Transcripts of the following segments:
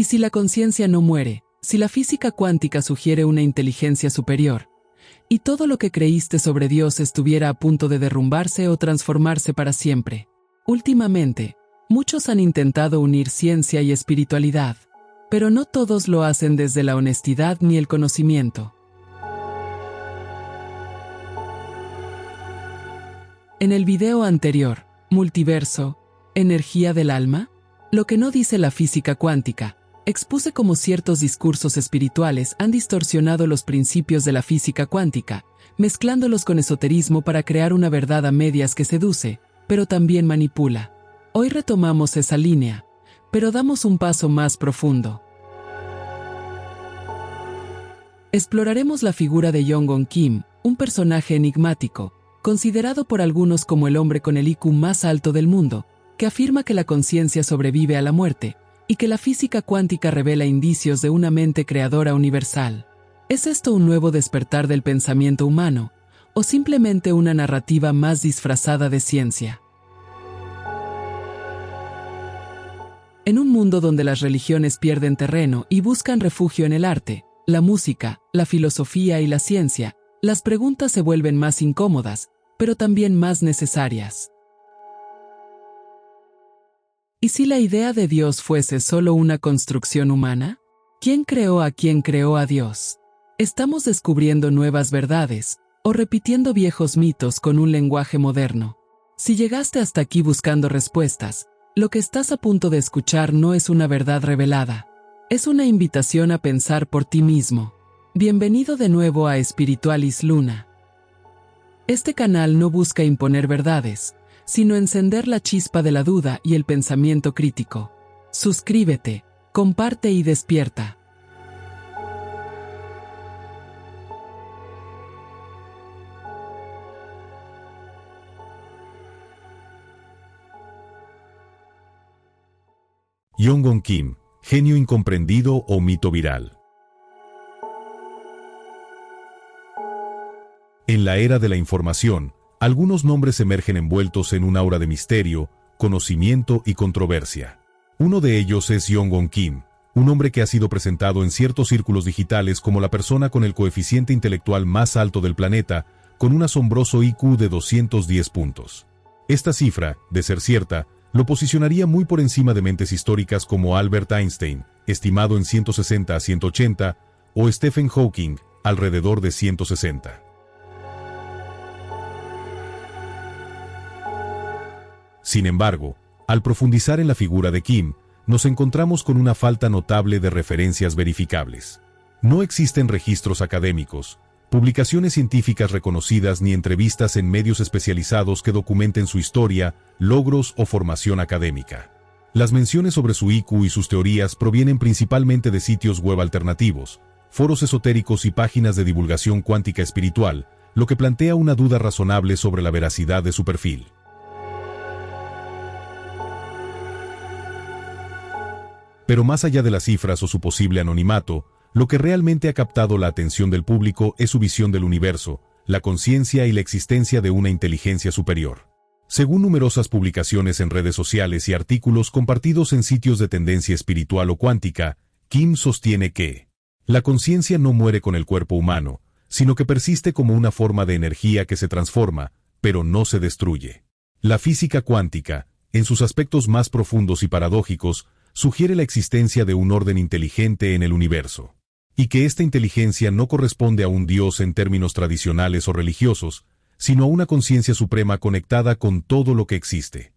¿Y si la conciencia no muere? Si la física cuántica sugiere una inteligencia superior, y todo lo que creíste sobre Dios estuviera a punto de derrumbarse o transformarse para siempre. Últimamente, muchos han intentado unir ciencia y espiritualidad, pero no todos lo hacen desde la honestidad ni el conocimiento. En el video anterior, Multiverso, ¿energía del alma? Lo que no dice la física cuántica, expuse cómo ciertos discursos espirituales han distorsionado los principios de la física cuántica, mezclándolos con esoterismo para crear una verdad a medias que seduce, pero también manipula. Hoy retomamos esa línea, pero damos un paso más profundo. Exploraremos la figura de Jong-un Kim, un personaje enigmático, considerado por algunos como el hombre con el IQ más alto del mundo, que afirma que la conciencia sobrevive a la muerte, y que la física cuántica revela indicios de una mente creadora universal. ¿Es esto un nuevo despertar del pensamiento humano, o simplemente una narrativa más disfrazada de ciencia? En un mundo donde las religiones pierden terreno y buscan refugio en el arte, la música, la filosofía y la ciencia, las preguntas se vuelven más incómodas, pero también más necesarias. ¿Y si la idea de Dios fuese solo una construcción humana? ¿Quién creó a Dios? ¿Estamos descubriendo nuevas verdades, o repitiendo viejos mitos con un lenguaje moderno? Si llegaste hasta aquí buscando respuestas, lo que estás a punto de escuchar no es una verdad revelada. Es una invitación a pensar por ti mismo. Bienvenido de nuevo a Spiritualis Luna. Este canal no busca imponer verdades, sino encender la chispa de la duda y el pensamiento crítico. Suscríbete, comparte y despierta. Jong-un Kim, genio incomprendido o mito viral. En la era de la información, algunos nombres emergen envueltos en un aura de misterio, conocimiento y controversia. Uno de ellos es Jong-un Kim, un hombre que ha sido presentado en ciertos círculos digitales como la persona con el coeficiente intelectual más alto del planeta, con un asombroso IQ de 210 puntos. Esta cifra, de ser cierta, lo posicionaría muy por encima de mentes históricas como Albert Einstein, estimado en 160 a 180, o Stephen Hawking, alrededor de 160. Sin embargo, al profundizar en la figura de Kim, nos encontramos con una falta notable de referencias verificables. No existen registros académicos, publicaciones científicas reconocidas ni entrevistas en medios especializados que documenten su historia, logros o formación académica. Las menciones sobre su IQ y sus teorías provienen principalmente de sitios web alternativos, foros esotéricos y páginas de divulgación cuántica espiritual, lo que plantea una duda razonable sobre la veracidad de su perfil. Pero más allá de las cifras o su posible anonimato, lo que realmente ha captado la atención del público es su visión del universo, la conciencia y la existencia de una inteligencia superior. Según numerosas publicaciones en redes sociales y artículos compartidos en sitios de tendencia espiritual o cuántica, Kim sostiene que la conciencia no muere con el cuerpo humano, sino que persiste como una forma de energía que se transforma, pero no se destruye. La física cuántica, en sus aspectos más profundos y paradójicos, sugiere la existencia de un orden inteligente en el universo, y que esta inteligencia no corresponde a un Dios en términos tradicionales o religiosos, sino a una conciencia suprema conectada con todo lo que existe.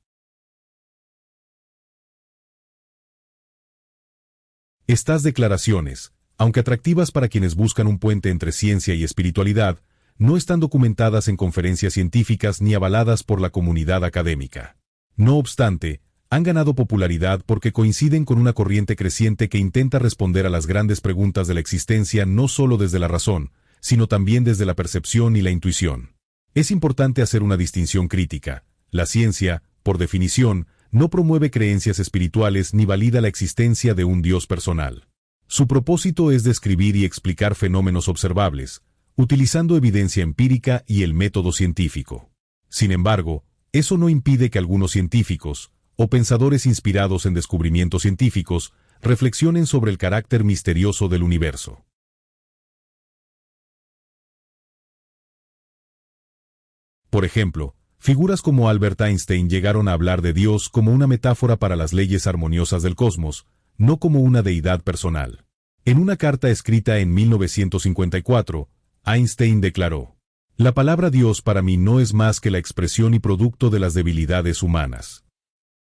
Estas declaraciones, aunque atractivas para quienes buscan un puente entre ciencia y espiritualidad, no están documentadas en conferencias científicas ni avaladas por la comunidad académica. No obstante, han ganado popularidad porque coinciden con una corriente creciente que intenta responder a las grandes preguntas de la existencia no solo desde la razón, sino también desde la percepción y la intuición. Es importante hacer una distinción crítica. La ciencia, por definición, no promueve creencias espirituales ni valida la existencia de un Dios personal. Su propósito es describir y explicar fenómenos observables, utilizando evidencia empírica y el método científico. Sin embargo, eso no impide que algunos científicos, o pensadores inspirados en descubrimientos científicos, reflexionen sobre el carácter misterioso del universo. Por ejemplo, figuras como Albert Einstein llegaron a hablar de Dios como una metáfora para las leyes armoniosas del cosmos, no como una deidad personal. En una carta escrita en 1954, Einstein declaró: "La palabra Dios para mí no es más que la expresión y producto de las debilidades humanas".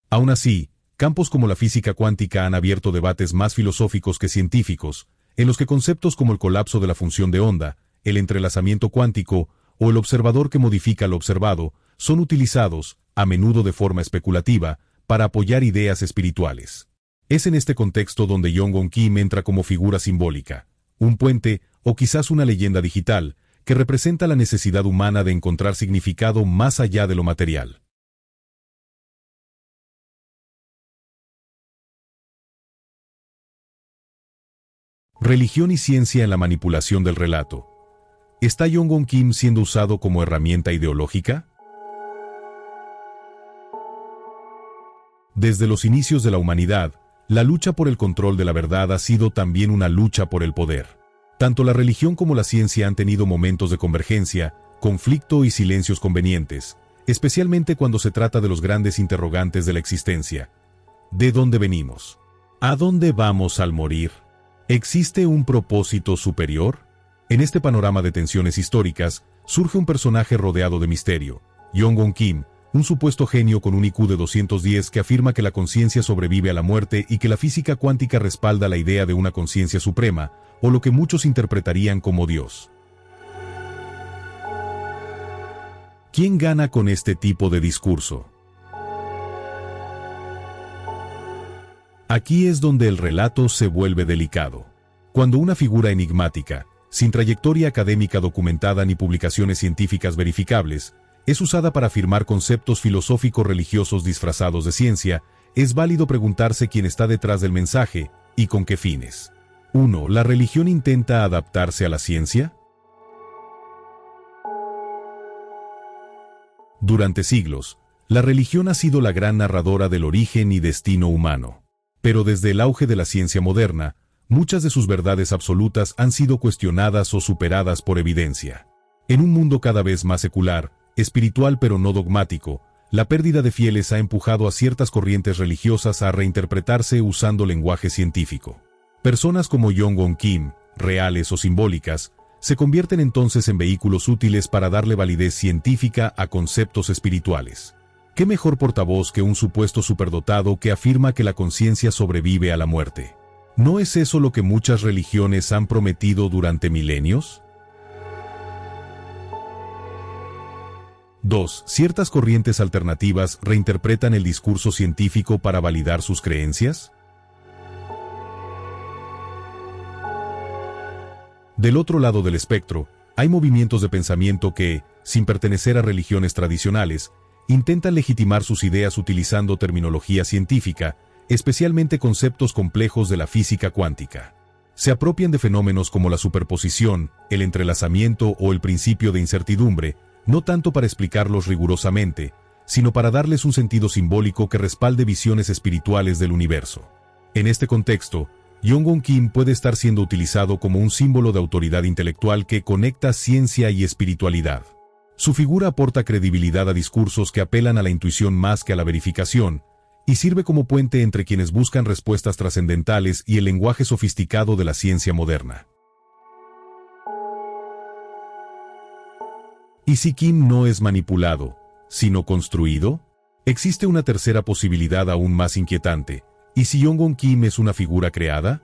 Aún así, campos como la física cuántica han abierto debates más filosóficos que científicos, en los que conceptos como el colapso de la función de onda, el entrelazamiento cuántico o el observador que modifica lo observado son utilizados, a menudo de forma especulativa, para apoyar ideas espirituales. Es en este contexto donde Jong-un Kim entra como figura simbólica, un puente o quizás una leyenda digital, que representa la necesidad humana de encontrar significado más allá de lo material. Religión y ciencia en la manipulación del relato. ¿Está Jong-un Kim siendo usado como herramienta ideológica? Desde los inicios de la humanidad, la lucha por el control de la verdad ha sido también una lucha por el poder. Tanto la religión como la ciencia han tenido momentos de convergencia, conflicto y silencios convenientes, especialmente cuando se trata de los grandes interrogantes de la existencia. ¿De dónde venimos? ¿A dónde vamos al morir? ¿Existe un propósito superior? En este panorama de tensiones históricas, surge un personaje rodeado de misterio, Jong-un Kim, un supuesto genio con un IQ de 210 que afirma que la conciencia sobrevive a la muerte y que la física cuántica respalda la idea de una conciencia suprema, o lo que muchos interpretarían como Dios. ¿Quién gana con este tipo de discurso? Aquí es donde el relato se vuelve delicado. Cuando una figura enigmática, sin trayectoria académica documentada ni publicaciones científicas verificables, es usada para afirmar conceptos filosóficos religiosos disfrazados de ciencia, es válido preguntarse quién está detrás del mensaje y con qué fines. 1. ¿La religión intenta adaptarse a la ciencia? Durante siglos, la religión ha sido la gran narradora del origen y destino humano. Pero desde el auge de la ciencia moderna, muchas de sus verdades absolutas han sido cuestionadas o superadas por evidencia. En un mundo cada vez más secular, espiritual pero no dogmático, la pérdida de fieles ha empujado a ciertas corrientes religiosas a reinterpretarse usando lenguaje científico. Personas como Jong-un Kim, reales o simbólicas, se convierten entonces en vehículos útiles para darle validez científica a conceptos espirituales. ¿Qué mejor portavoz que un supuesto superdotado que afirma que la conciencia sobrevive a la muerte? ¿No es eso lo que muchas religiones han prometido durante milenios? 2. ¿Ciertas corrientes alternativas reinterpretan el discurso científico para validar sus creencias? Del otro lado del espectro, hay movimientos de pensamiento que, sin pertenecer a religiones tradicionales, intentan legitimar sus ideas utilizando terminología científica, especialmente conceptos complejos de la física cuántica. Se apropian de fenómenos como la superposición, el entrelazamiento o el principio de incertidumbre, no tanto para explicarlos rigurosamente, sino para darles un sentido simbólico que respalde visiones espirituales del universo. En este contexto, Jong-un Kim puede estar siendo utilizado como un símbolo de autoridad intelectual que conecta ciencia y espiritualidad. Su figura aporta credibilidad a discursos que apelan a la intuición más que a la verificación, y sirve como puente entre quienes buscan respuestas trascendentales y el lenguaje sofisticado de la ciencia moderna. ¿Y si Kim no es manipulado, sino construido? Existe una tercera posibilidad aún más inquietante. ¿Y si Jong-un Kim es una figura creada?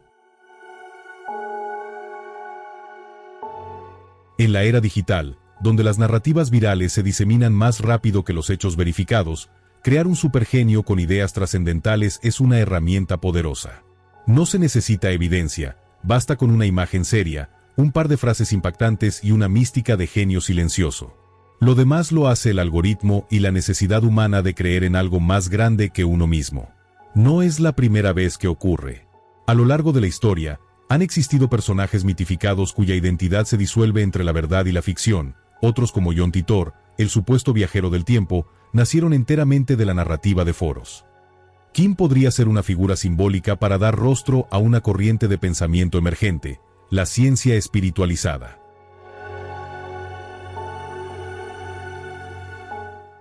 En la era digital, donde las narrativas virales se diseminan más rápido que los hechos verificados, crear un supergenio con ideas trascendentales es una herramienta poderosa. No se necesita evidencia, basta con una imagen seria, un par de frases impactantes y una mística de genio silencioso. Lo demás lo hace el algoritmo y la necesidad humana de creer en algo más grande que uno mismo. No es la primera vez que ocurre. A lo largo de la historia, han existido personajes mitificados cuya identidad se disuelve entre la verdad y la ficción. Otros como John Titor, el supuesto viajero del tiempo, nacieron enteramente de la narrativa de foros. Kim podría ser una figura simbólica para dar rostro a una corriente de pensamiento emergente, la ciencia espiritualizada.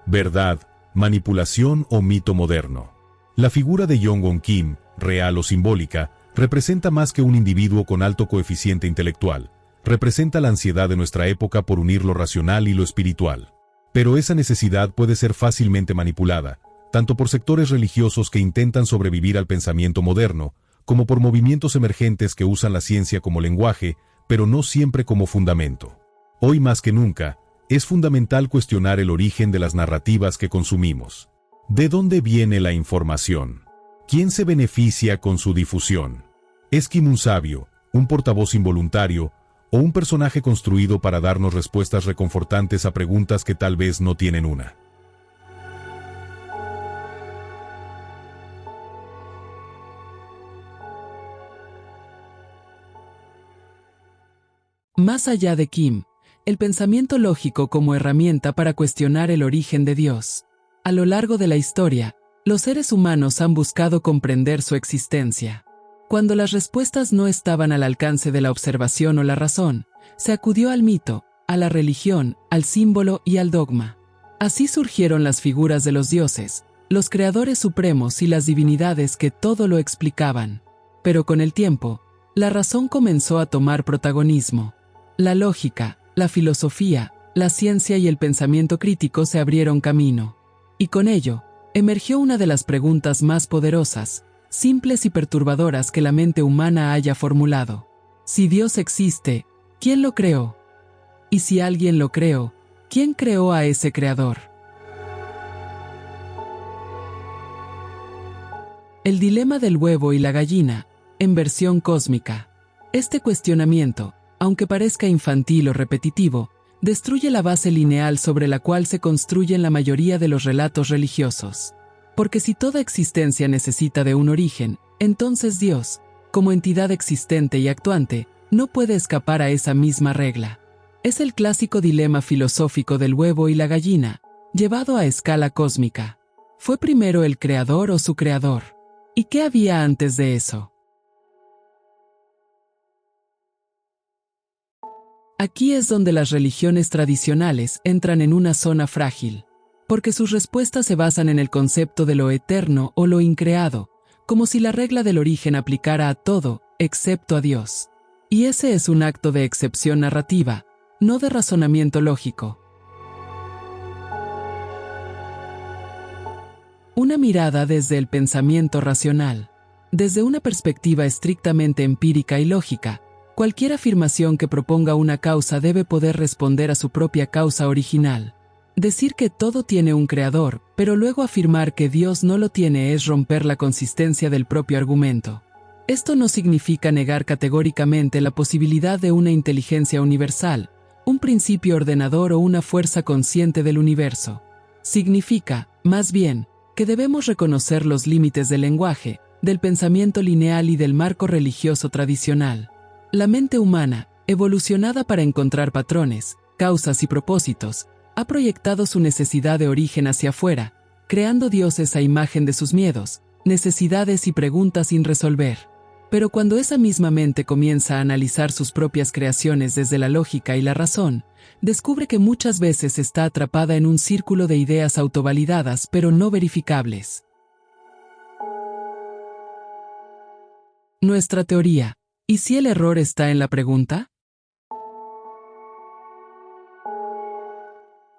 Verdad, manipulación o mito moderno. La figura de Jong-un Kim, real o simbólica, representa más que un individuo con alto coeficiente intelectual. Representa la ansiedad de nuestra época por unir lo racional y lo espiritual. Pero esa necesidad puede ser fácilmente manipulada, tanto por sectores religiosos que intentan sobrevivir al pensamiento moderno, como por movimientos emergentes que usan la ciencia como lenguaje, pero no siempre como fundamento. Hoy más que nunca, es fundamental cuestionar el origen de las narrativas que consumimos. ¿De dónde viene la información? ¿Quién se beneficia con su difusión? ¿Es Kim un sabio, un portavoz involuntario, o un personaje construido para darnos respuestas reconfortantes a preguntas que tal vez no tienen una? Más allá de Kim, el pensamiento lógico como herramienta para cuestionar el origen de Dios. A lo largo de la historia, los seres humanos han buscado comprender su existencia. Cuando las respuestas no estaban al alcance de la observación o la razón, se acudió al mito, a la religión, al símbolo y al dogma. Así surgieron las figuras de los dioses, los creadores supremos y las divinidades que todo lo explicaban. Pero con el tiempo, la razón comenzó a tomar protagonismo. La lógica, la filosofía, la ciencia y el pensamiento crítico se abrieron camino. Y con ello, emergió una de las preguntas más poderosas, simples y perturbadoras que la mente humana haya formulado. Si Dios existe, ¿quién lo creó? Y si alguien lo creó, ¿quién creó a ese creador? El dilema del huevo y la gallina, en versión cósmica. Este cuestionamiento, aunque parezca infantil o repetitivo, destruye la base lineal sobre la cual se construyen la mayoría de los relatos religiosos. Porque si toda existencia necesita de un origen, entonces Dios, como entidad existente y actuante, no puede escapar a esa misma regla. Es el clásico dilema filosófico del huevo y la gallina, llevado a escala cósmica. ¿Fue primero el creador o su creador? ¿Y qué había antes de eso? Aquí es donde las religiones tradicionales entran en una zona frágil, porque sus respuestas se basan en el concepto de lo eterno o lo increado, como si la regla del origen aplicara a todo, excepto a Dios. Y ese es un acto de excepción narrativa, no de razonamiento lógico. Una mirada desde el pensamiento racional. Desde una perspectiva estrictamente empírica y lógica, cualquier afirmación que proponga una causa debe poder responder a su propia causa original. Decir que todo tiene un creador, pero luego afirmar que Dios no lo tiene es romper la consistencia del propio argumento. Esto no significa negar categóricamente la posibilidad de una inteligencia universal, un principio ordenador o una fuerza consciente del universo. Significa, más bien, que debemos reconocer los límites del lenguaje, del pensamiento lineal y del marco religioso tradicional. La mente humana, evolucionada para encontrar patrones, causas y propósitos, ha proyectado su necesidad de origen hacia afuera, creando dioses a imagen de sus miedos, necesidades y preguntas sin resolver. Pero cuando esa misma mente comienza a analizar sus propias creaciones desde la lógica y la razón, descubre que muchas veces está atrapada en un círculo de ideas autovalidadas pero no verificables. Nuestra teoría. ¿Y si el error está en la pregunta?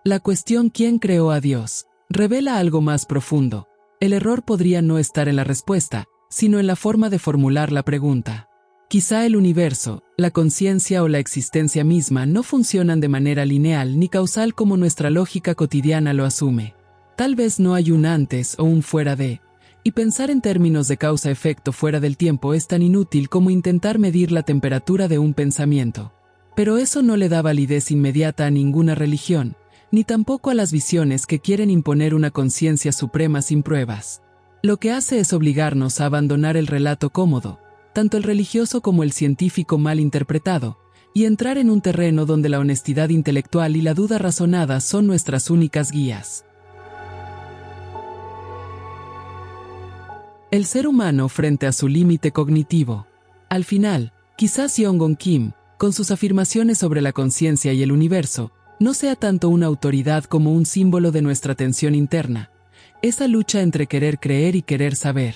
La cuestión ¿quién creó a Dios? Revela algo más profundo. El error podría no estar en la respuesta, sino en la forma de formular la pregunta. Quizá el universo, la conciencia o la existencia misma no funcionan de manera lineal ni causal como nuestra lógica cotidiana lo asume. Tal vez no hay un antes o un fuera de, y pensar en términos de causa-efecto fuera del tiempo es tan inútil como intentar medir la temperatura de un pensamiento. Pero eso no le da validez inmediata a ninguna religión, ni tampoco a las visiones que quieren imponer una conciencia suprema sin pruebas. Lo que hace es obligarnos a abandonar el relato cómodo, tanto el religioso como el científico mal interpretado, y entrar en un terreno donde la honestidad intelectual y la duda razonada son nuestras únicas guías. El ser humano frente a su límite cognitivo. Al final, quizás Yeongon Kim, con sus afirmaciones sobre la conciencia y el universo, no sea tanto una autoridad como un símbolo de nuestra tensión interna. Esa lucha entre querer creer y querer saber.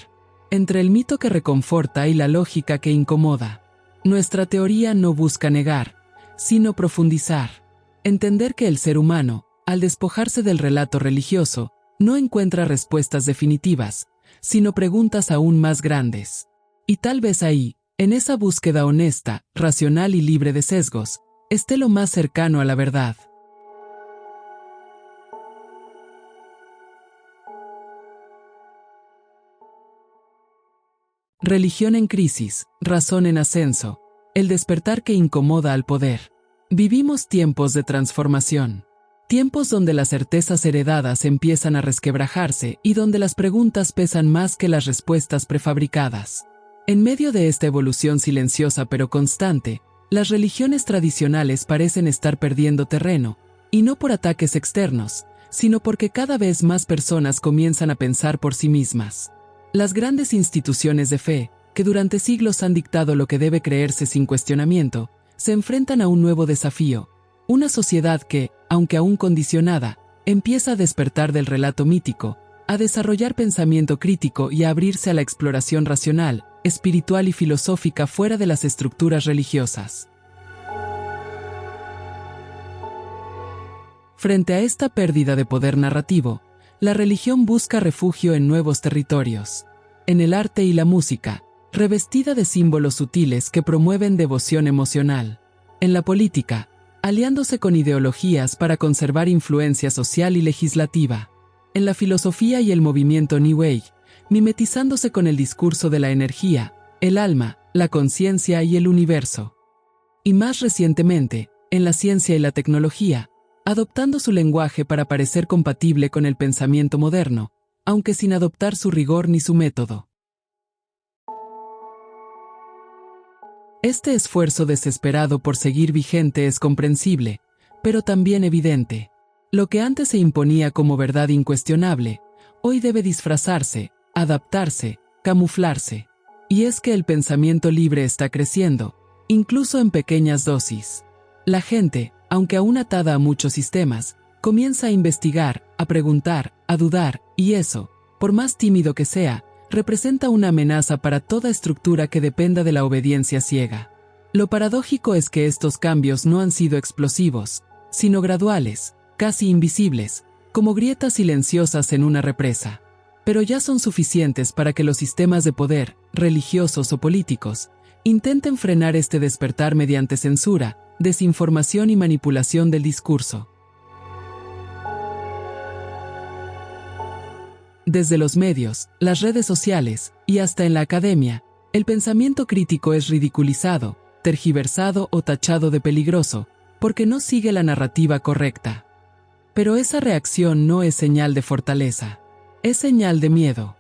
Entre el mito que reconforta y la lógica que incomoda. Nuestra teoría no busca negar, sino profundizar. Entender que el ser humano, al despojarse del relato religioso, no encuentra respuestas definitivas, sino preguntas aún más grandes. Y tal vez ahí, en esa búsqueda honesta, racional y libre de sesgos, esté lo más cercano a la verdad. Religión en crisis, razón en ascenso, el despertar que incomoda al poder. Vivimos tiempos de transformación. Tiempos donde las certezas heredadas empiezan a resquebrajarse y donde las preguntas pesan más que las respuestas prefabricadas. En medio de esta evolución silenciosa pero constante, las religiones tradicionales parecen estar perdiendo terreno, y no por ataques externos, sino porque cada vez más personas comienzan a pensar por sí mismas. Las grandes instituciones de fe, que durante siglos han dictado lo que debe creerse sin cuestionamiento, se enfrentan a un nuevo desafío. Una sociedad que, aunque aún condicionada, empieza a despertar del relato mítico, a desarrollar pensamiento crítico y a abrirse a la exploración racional, espiritual y filosófica fuera de las estructuras religiosas. Frente a esta pérdida de poder narrativo, la religión busca refugio en nuevos territorios. En el arte y la música, revestida de símbolos sutiles que promueven devoción emocional. En la política, aliándose con ideologías para conservar influencia social y legislativa. En la filosofía y el movimiento New Age, mimetizándose con el discurso de la energía, el alma, la conciencia y el universo. Y más recientemente, en la ciencia y la tecnología, adoptando su lenguaje para parecer compatible con el pensamiento moderno, aunque sin adoptar su rigor ni su método. Este esfuerzo desesperado por seguir vigente es comprensible, pero también evidente. Lo que antes se imponía como verdad incuestionable, hoy debe disfrazarse, adaptarse, camuflarse. Y es que el pensamiento libre está creciendo, incluso en pequeñas dosis. La gente, aunque aún atada a muchos sistemas, comienza a investigar, a preguntar, a dudar, y eso, por más tímido que sea, representa una amenaza para toda estructura que dependa de la obediencia ciega. Lo paradójico es que estos cambios no han sido explosivos, sino graduales, casi invisibles, como grietas silenciosas en una represa. Pero ya son suficientes para que los sistemas de poder, religiosos o políticos, intenten frenar este despertar mediante censura, desinformación y manipulación del discurso. Desde los medios, las redes sociales, y hasta en la academia, el pensamiento crítico es ridiculizado, tergiversado o tachado de peligroso, porque no sigue la narrativa correcta. Pero esa reacción no es señal de fortaleza, es señal de miedo.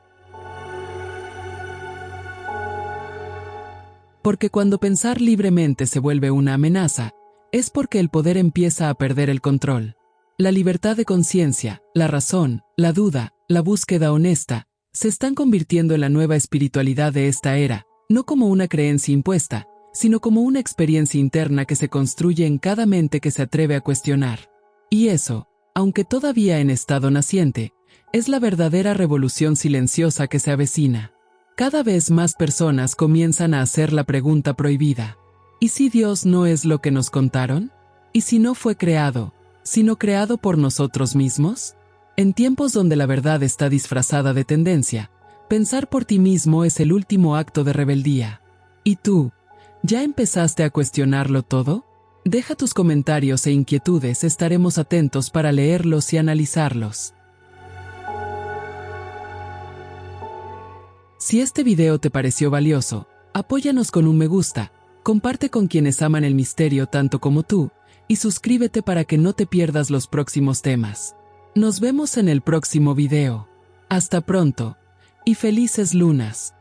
Porque cuando pensar libremente se vuelve una amenaza, es porque el poder empieza a perder el control. La libertad de conciencia, la razón, la duda, la búsqueda honesta, se están convirtiendo en la nueva espiritualidad de esta era, no como una creencia impuesta, sino como una experiencia interna que se construye en cada mente que se atreve a cuestionar. Y eso, aunque todavía en estado naciente, es la verdadera revolución silenciosa que se avecina. Cada vez más personas comienzan a hacer la pregunta prohibida. ¿Y si Dios no es lo que nos contaron? ¿Y si no fue creado, sino creado por nosotros mismos? En tiempos donde la verdad está disfrazada de tendencia, pensar por ti mismo es el último acto de rebeldía. ¿Y tú? ¿Ya empezaste a cuestionarlo todo? Deja tus comentarios e inquietudes, estaremos atentos para leerlos y analizarlos. Si este video te pareció valioso, apóyanos con un me gusta, comparte con quienes aman el misterio tanto como tú, y suscríbete para que no te pierdas los próximos temas. Nos vemos en el próximo video. Hasta pronto, y felices lunas.